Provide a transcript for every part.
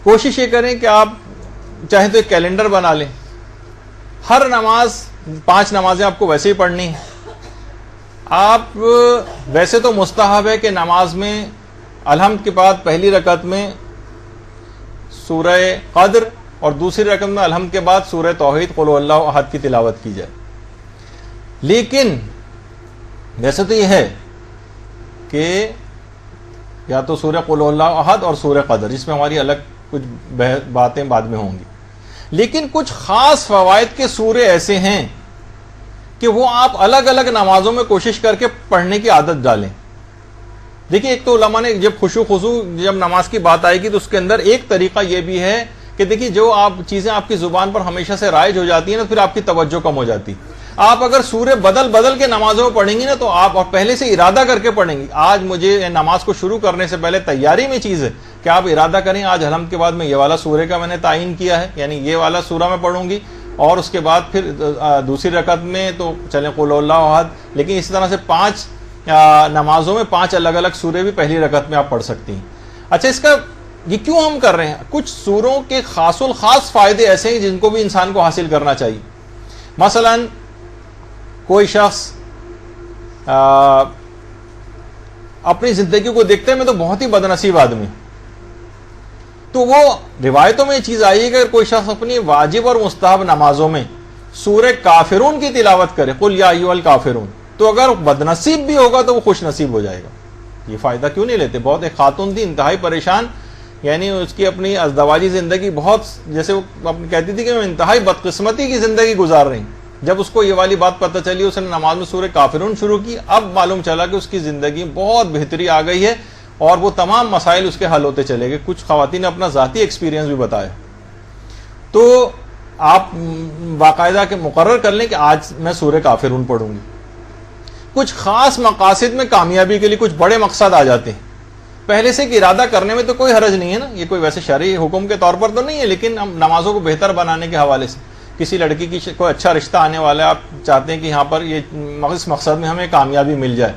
کوشش یہ کریں کہ آپ چاہیں تو ایک کیلنڈر بنا لیں، ہر نماز 5 نمازیں آپ کو ویسے ہی پڑھنی ہیں. آپ ویسے تو مستحب ہے کہ نماز میں الحمد کے بعد پہلی رکعت میں سورہ قدر اور دوسری رکعت میں الحمد کے بعد سورہ توحید قل اللہ احد کی تلاوت کی جائے. لیکن ویسے تو یہ ہے کہ یا تو سورہ قل اللہ احد اور سورہ قدر، جس میں ہماری الگ کچھ باتیں بعد میں ہوں گی. لیکن کچھ خاص فوائد کے سورے ایسے ہیں کہ وہ آپ الگ الگ نمازوں میں کوشش کر کے پڑھنے کی عادت ڈالیں. دیکھیں ایک تو علماء نے جب خضوع جب نماز کی بات آئے گی تو اس کے اندر ایک طریقہ یہ بھی ہے کہ دیکھیے جو آپ چیزیں آپ کی زبان پر ہمیشہ سے رائج ہو جاتی ہیں نا، پھر آپ کی توجہ کم ہو جاتی. آپ اگر سورے بدل کے نمازوں میں پڑھیں گی نا تو آپ پہلے سے ارادہ کر کے پڑھیں گی. آج مجھے نماز کو شروع کرنے سے پہلے تیاری میں چیز ہے کہ آپ ارادہ کریں آج الحمد کے بعد میں یہ والا سورے کا میں نے تعین کیا ہے، یعنی یہ والا سورہ میں پڑھوں گی، اور اس کے بعد پھر دوسری رکعت میں تو چلیں قل اللہ احد. لیکن اسی طرح سے 5 نمازوں میں 5 الگ الگ سورے بھی پہلی رکعت میں آپ پڑھ سکتی ہیں. اچھا اس کا یہ کیوں ہم کر رہے ہیں؟ کچھ سوروں کے خاص الخاص فائدے ایسے ہیں جن کو بھی انسان کو حاصل کرنا چاہیے. مثلا کوئی شخص اپنی زندگی کو دیکھتے ہیں میں تو بہت ہی بد نصیب آدمی، تو وہ روایتوں میں یہ چیز آئی ہے کہ اگر کوئی شخص اپنی واجب اور مستحب نمازوں میں سورہ کافرون کی تلاوت کرے قل یا ایھا الکافرون، تو اگر بد نصیب بھی ہوگا تو وہ خوش نصیب ہو جائے گا. یہ فائدہ کیوں نہیں لیتے؟ بہت ایک خاتون تھی انتہائی پریشان، یعنی اس کی اپنی ازدواجی زندگی بہت، جیسے وہ کہتی تھی کہ میں انتہائی بدقسمتی کی زندگی گزار رہی. جب اس کو یہ والی بات پتہ چلی اس نے نماز میں سورہ کافرون شروع کی، اب معلوم چلا کہ اس کی زندگی بہت بہتری آ گئی ہے اور وہ تمام مسائل اس کے حل ہوتے چلے گئے. کچھ خواتین نے اپنا ذاتی ایکسپیرینس بھی بتایا. تو آپ باقاعدہ کہ مقرر کر لیں کہ آج میں سورہ کافرون پڑھوں گی. کچھ خاص مقاصد میں کامیابی کے لیے کچھ بڑے مقصد آ جاتے ہیں، پہلے سے کہ ارادہ کرنے میں تو کوئی حرج نہیں ہے نا، یہ کوئی ویسے شرعی حکم کے طور پر تو نہیں ہے، لیکن ہم نمازوں کو بہتر بنانے کے حوالے سے کسی لڑکی کی کوئی اچھا رشتہ آنے والا ہے، آپ چاہتے ہیں کہ یہاں پر یہ اس مقصد میں ہمیں کامیابی مل جائے،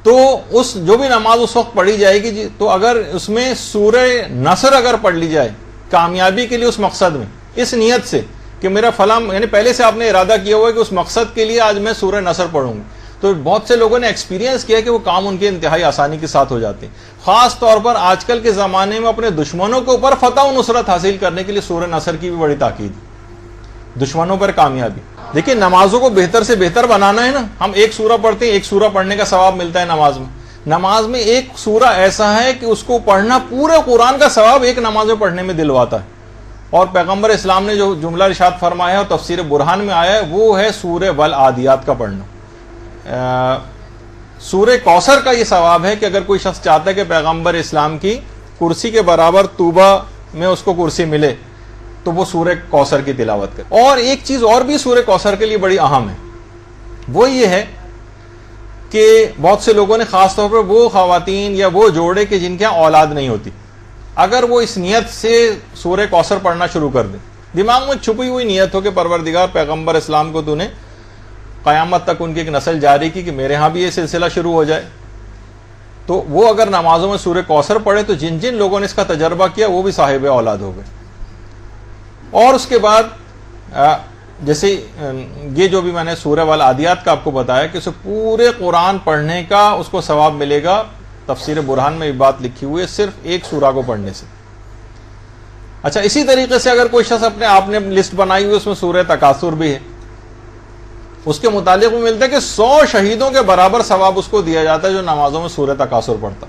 تو اس جو بھی نماز اس وقت پڑھی جائے گی تو اگر اس میں سورہ نصر اگر پڑھ لی جائے کامیابی کے لیے اس مقصد میں، اس نیت سے کہ میرا فلاں، یعنی پہلے سے آپ نے ارادہ کیا ہوا ہے کہ اس مقصد کے لیے آج میں سورہ نصر پڑھوں گا، تو بہت سے لوگوں نے ایکسپیرینس کیا کہ وہ کام ان کے انتہائی آسانی کے ساتھ ہو جاتے ہیں. خاص طور پر آج کل کے زمانے میں اپنے دشمنوں کے اوپر فتح و نصرت حاصل کرنے کے لیے سورہ نصر کی بھی بڑی تاکید ہے. دشمنوں پر کامیابی. دیکھیں نمازوں کو بہتر سے بہتر بنانا ہے نا، ہم ایک سورہ پڑھتے ہیں، ایک سورہ پڑھنے کا ثواب ملتا ہے نماز میں. نماز میں ایک سورہ ایسا ہے کہ اس کو پڑھنا پورے قرآن کا ثواب ایک نماز میں پڑھنے میں دلواتا ہے. اور پیغمبر اسلام نے جو جملہ ارشاد فرمایا ہے اور تفسیر برہان میں آیا ہے وہ ہے سورہ والعادیات کا پڑھنا. سورہ کوثر کا یہ ثواب ہے کہ اگر کوئی شخص چاہتا ہے کہ پیغمبر اسلام کی کرسی کے برابر طوبہ میں اس کو کرسی ملے تو وہ سورہ کوثر کی تلاوت کرے. اور ایک چیز اور بھی سورہ کوثر کے لیے بڑی اہم ہے، وہ یہ ہے کہ بہت سے لوگوں نے خاص طور پر وہ خواتین یا وہ جوڑے کہ جن کے یہاں اولاد نہیں ہوتی، اگر وہ اس نیت سے سورہ کوثر پڑھنا شروع کر دیں، دماغ میں چھپی ہوئی نیت ہو کہ پروردگار پیغمبر اسلام کو تو نے قیامت تک ان کی ایک نسل جاری کی کہ میرے ہاں بھی یہ سلسلہ شروع ہو جائے، تو وہ اگر نمازوں میں سورہ کوثر پڑھے تو جن جن لوگوں نے اس کا تجربہ کیا وہ بھی صاحب اولاد ہو گئے. اور اس کے بعد جیسے یہ جو بھی میں نے سورہ والعادیات کا آپ کو بتایا کہ اسے پورے قرآن پڑھنے کا اس کو ثواب ملے گا. تفسیر برہان میں یہ بات لکھی ہوئی ہے صرف ایک سورہ کو پڑھنے سے. اچھا اسی طریقے سے اگر کوئی شخص اپنے آپ نے لسٹ بنائی ہوئی اس میں سورہ تکاثر بھی ہے، اس کے متعلق بھی ملتا ہے کہ 100 شہیدوں کے برابر ثواب اس کو دیا جاتا ہے جو نمازوں میں سورہ تکاثر پڑھتا.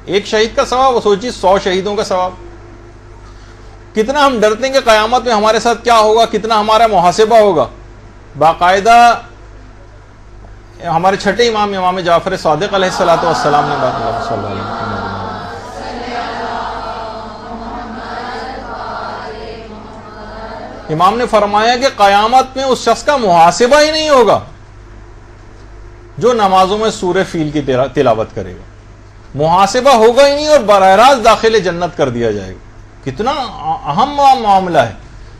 ایک شہید کا ثواب، سوچیے 100 شہیدوں کا ثواب. کتنا ہم ڈرتے ہیں کہ قیامت میں ہمارے ساتھ کیا ہوگا، کتنا ہمارا محاسبہ ہوگا. باقاعدہ ہمارے چھٹے امام جعفر صادق علیہ الصلوۃ والسلام نے بات صلی اللہ علیہ وسلم امام نے فرمایا کہ قیامت میں اس شخص کا محاسبہ ہی نہیں ہوگا جو نمازوں میں سورہ فیل کی تلاوت کرے گا. محاسبہ ہوگا ہی نہیں اور براہ راست داخل جنت کر دیا جائے گا. کتنا اہم معاملہ ہے.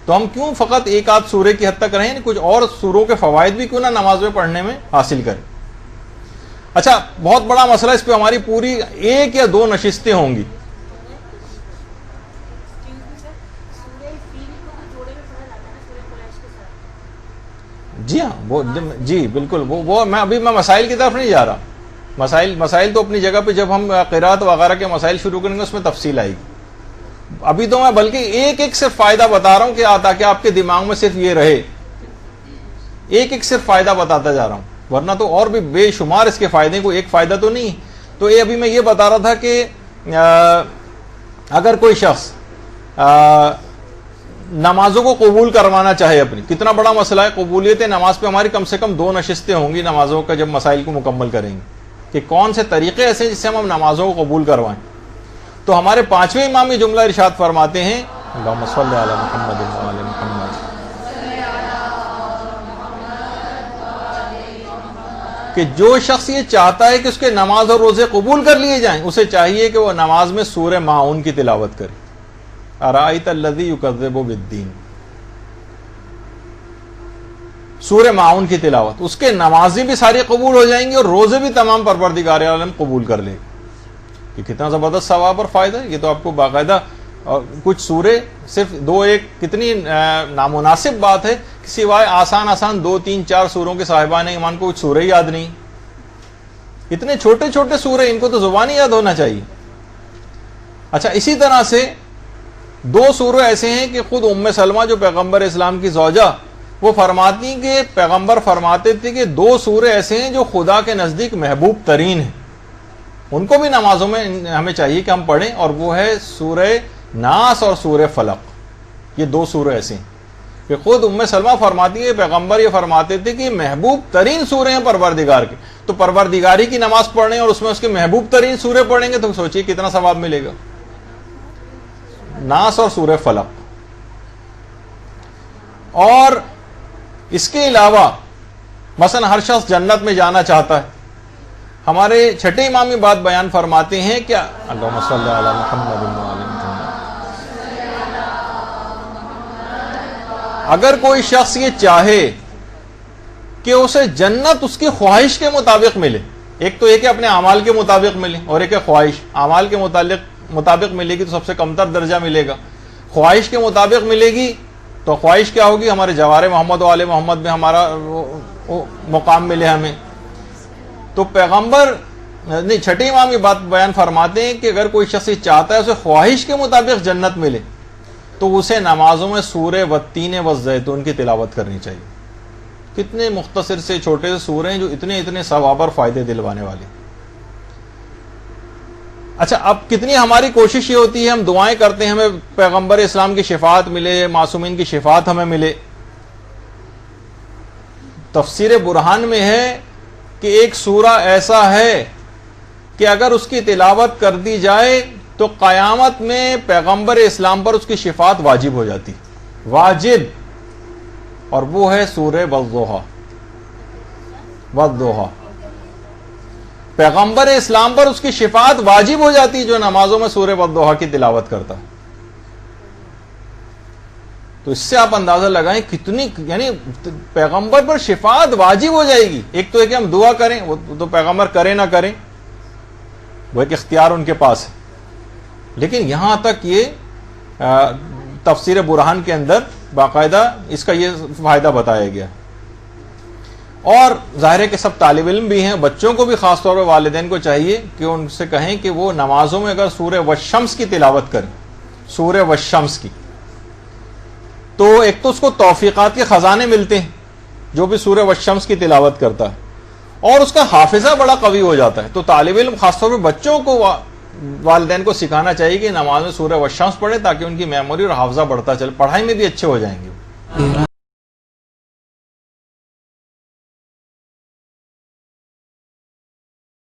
تو ہم کیوں فقط ایک آدھ سورے کی حد تک رہیں، کچھ اور سوروں کے فوائد بھی کیوں نہ نماز میں پڑھنے میں حاصل کریں. اچھا بہت بڑا مسئلہ، اس پہ ہماری پوری 1 یا 2 نشستیں ہوں گی. جی ہاں وہ جی بالکل وہ میں مسائل کی طرف نہیں جا رہا. مسائل تو اپنی جگہ پہ جب ہم قرات وغیرہ کے مسائل شروع کریں گے اس میں تفصیل آئے گی. ابھی تو میں بلکہ ایک صرف فائدہ بتا رہا ہوں کہ تاکہ آپ کے دماغ میں صرف یہ رہے, ایک صرف فائدہ بتاتا جا رہا ہوں, ورنہ تو اور بھی بے شمار اس کے فائدے, کوئی ایک فائدہ تو نہیں. تو یہ ابھی میں یہ بتا رہا تھا کہ اگر کوئی شخص نمازوں کو قبول کروانا چاہے اپنی, کتنا بڑا مسئلہ ہے قبولیت نماز پہ. ہماری کم سے کم 2 نشستیں ہوں گی نمازوں کا جب مسائل کو مکمل کریں گے کہ کون سے طریقے ایسے جس سے ہم نمازوں کو قبول کروائیں. تو ہمارے 5ویں امام یہ جملہ ارشاد فرماتے ہیں, اللہم صلی علی محمد و علی محمد, کہ جو شخص یہ چاہتا ہے کہ اس کے نماز اور روزے قبول کر لیے جائیں, اسے چاہیے کہ وہ نماز میں سورہ ماعون کی تلاوت کرے. ارائیت الذی یکذب بالدین, سورہ ماعون کی تلاوت, اس کے نمازیں بھی ساری قبول ہو جائیں گی اور روزے بھی تمام پروردگار عالم قبول کر لے. یہ کتنا زبردست ثواب اور فائدہ ہے. یہ تو آپ کو باقاعدہ کچھ سورے صرف 2-1 کتنی نامناسب بات ہے کہ سوائے آسان 2-3-4 سوروں کے صاحبان ایمان کو کچھ سورے یاد نہیں. اتنے چھوٹے چھوٹے سورے, ان کو تو زبانی یاد ہونا چاہیے. اچھا, اسی طرح سے 2 سورے ایسے ہیں کہ خود ام سلمہ جو پیغمبر اسلام کی زوجہ, وہ فرماتی کہ پیغمبر فرماتے تھے کہ 2 سورے ایسے ہیں جو خدا کے نزدیک محبوب ترین ہیں, ان کو بھی نمازوں میں ہمیں چاہیے کہ ہم پڑھیں, اور وہ ہے سورہ ناس اور سورہ فلق. یہ 2 سورے ایسے ہیں کہ خود ام سلمہ فرماتی ہے پیغمبر یہ فرماتے تھے کہ محبوب ترین سورے ہیں پروردگار کے. تو پروردگاری کی نماز پڑھیں اور اس میں اس کے محبوب ترین سورے پڑھیں گے تو سوچئے کتنا ثواب ملے گا. ناس اور سورہ فلق. اور اس کے علاوہ مثلا ہر شخص جنت میں جانا چاہتا ہے. ہمارے 6 امام یہ بات بیان فرماتے ہیں کہ اللہم صلی علی محمد و علی محمد, اگر کوئی شخص یہ چاہے کہ اسے جنت اس کی خواہش کے مطابق ملے, ایک تو یہ کہ اپنے اعمال کے مطابق ملے, اور ایک ہے خواہش. اعمال کے مطابق ملے گی تو سب سے کمتر درجہ ملے گا. خواہش کے مطابق ملے گی تو خواہش کیا ہوگی, ہمارے جوار محمد و آل محمد میں ہمارا مقام ملے ہمیں. تو پیغمبر 6 امام یہ بات بیان فرماتے ہیں کہ اگر کوئی شخص چاہتا ہے اسے خواہش کے مطابق جنت ملے تو اسے نمازوں میں سورہ والتین والزیتون کی تلاوت کرنی چاہیے. کتنے مختصر سے چھوٹے سے سورے ہیں جو اتنے ثواب اور فائدے دلوانے والے. اچھا, اب کتنی ہماری کوشش یہ ہوتی ہے, ہم دعائیں کرتے ہیں ہمیں پیغمبر اسلام کی شفاعت ملے, معصومین کی شفاعت ہمیں ملے. تفسیر برہان میں ہے کہ ایک سورہ ایسا ہے کہ اگر اس کی تلاوت کر دی جائے تو قیامت میں پیغمبر اسلام پر اس کی شفاعت واجب ہو جاتی, واجب, اور وہ ہے سورہ والضحیٰ. پیغمبر اسلام پر اس کی شفاعت واجب ہو جاتی جو نمازوں میں سورہ والضحیٰ کی تلاوت کرتا ہے. تو اس سے آپ اندازہ لگائیں کتنی, یعنی پیغمبر پر شفاعت واجب ہو جائے گی. ایک تو ہے کہ ہم دعا کریں, وہ تو پیغمبر کریں نہ کریں وہ ایک اختیار ان کے پاس ہے, لیکن یہاں تک یہ تفسیر برہان کے اندر باقاعدہ اس کا یہ فائدہ بتایا گیا. اور ظاہر ہے کہ سب طالب علم بھی ہیں, بچوں کو بھی خاص طور پر والدین کو چاہیے کہ ان سے کہیں کہ وہ نمازوں میں اگر سورہ والشمس کی تلاوت کریں, سورہ والشمس کی, تو ایک تو اس کو توفیقات کے خزانے ملتے ہیں جو بھی سورہ والشمس کی تلاوت کرتا ہے, اور اس کا حافظہ بڑا قوی ہو جاتا ہے. تو طالب علم خاص طور پر بچوں کو والدین کو سکھانا چاہیے کہ نماز میں سورہ والشمس پڑھیں تاکہ ان کی میموری اور حافظہ بڑھتا چلے, پڑھائی میں بھی اچھے ہو جائیں گے.